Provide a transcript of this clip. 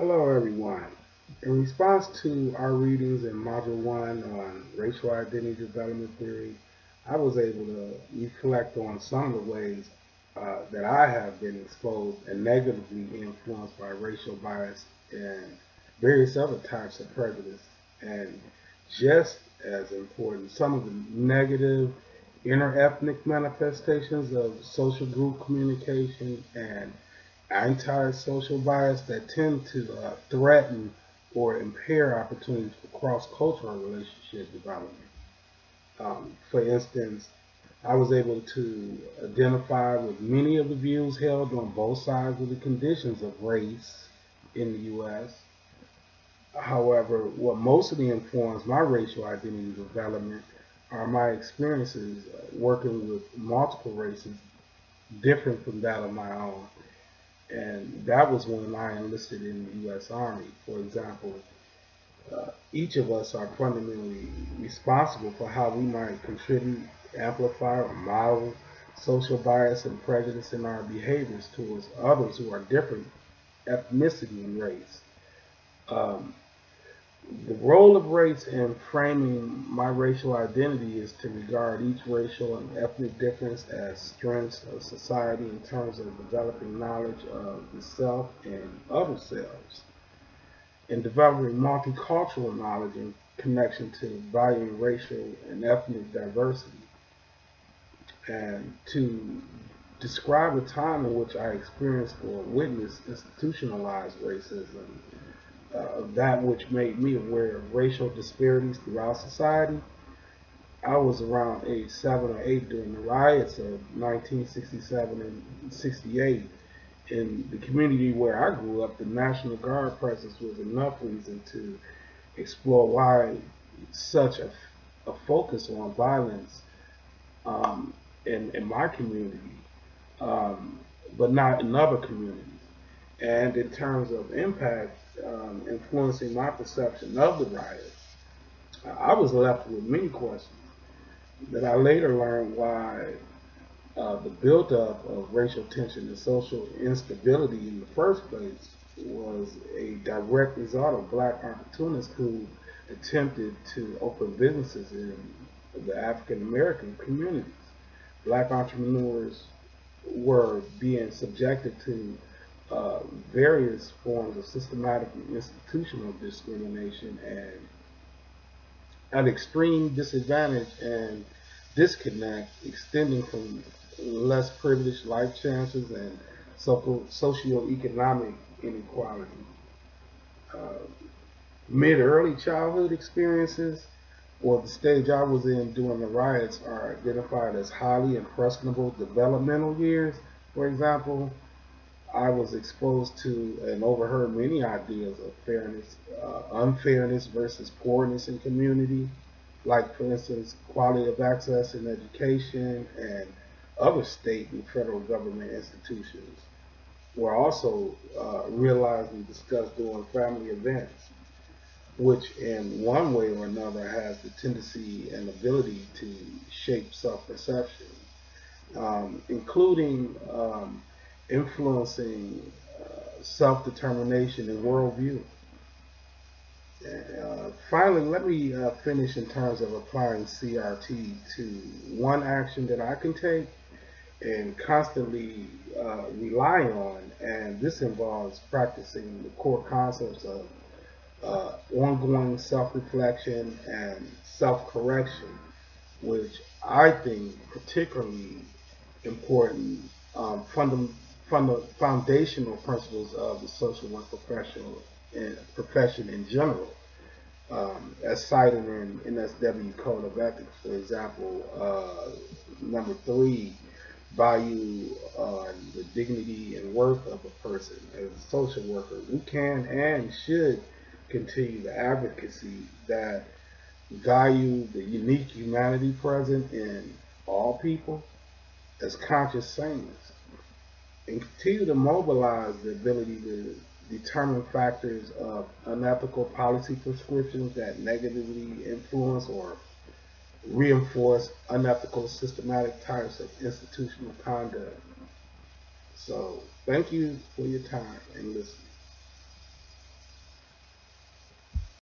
Hello, everyone. In response to our readings in Module 1 on racial identity development theory, I was able to reflect on some of the ways that I have been exposed and negatively influenced by racial bias and various other types of prejudice. And just as important, some of the negative interethnic manifestations of social group communication and anti-social bias that tend to threaten or impair opportunities for cross-cultural relationship development. For instance, I was able to identify with many of the views held on both sides of the conditions of race in the U.S. However, what mostly informs my racial identity development are my experiences working with multiple races different from that of my own. And that was when I enlisted in the U.S. Army. For example, each of us are fundamentally responsible for how we might contribute, amplify, or model social bias and prejudice in our behaviors towards others who are different ethnicity and race. Um, the role of race in framing my racial identity is to regard each racial and ethnic difference as strengths of society in terms of developing knowledge of the self and other selves, and developing multicultural knowledge in connection to valuing racial and ethnic diversity, and to describe a time in which I experienced or witnessed institutionalized racism, that which made me aware of racial disparities throughout society. I was around age 7 or 8 during the riots of 1967 and 68. In the community where I grew up, the National Guard presence was enough reason to explore why such a focus on violence in my community, um, but not in other communities. And in terms of impact, influencing my perception of the riot, I was left with many questions that I later learned why the buildup of racial tension and social instability in the first place was a direct result of black opportunists who attempted to open businesses in the African American communities. Black entrepreneurs were being subjected to uh, various forms of systematic and institutional discrimination and at extreme disadvantage and disconnect extending from less privileged life chances and socioeconomic inequality. Uh, Mid-early childhood experiences or the stage I was in during the riots are identified as highly impressionable developmental years. For example, I was exposed to and overheard many ideas of fairness, unfairness versus poorness in community, like for instance, quality of access in education and other state and federal government institutions were also realized and discussed during family events, which in one way or another has the tendency and ability to shape self-perception, including influencing self-determination and worldview. Finally, let me finish in terms of applying CRT to one action that I can take and constantly rely on, and this involves practicing the core concepts of ongoing self-reflection and self-correction, which I think particularly important foundational principles of the social work profession in general, as cited in NSW Code of Ethics. For example, number 3, value the dignity and worth of a person as a social worker. We can and should continue the advocacy that value the unique humanity present in all people as conscious sameness, and continue to mobilize the ability to determine factors of unethical policy prescriptions that negatively influence or reinforce unethical systematic types of institutional conduct. So thank you for your time and listening.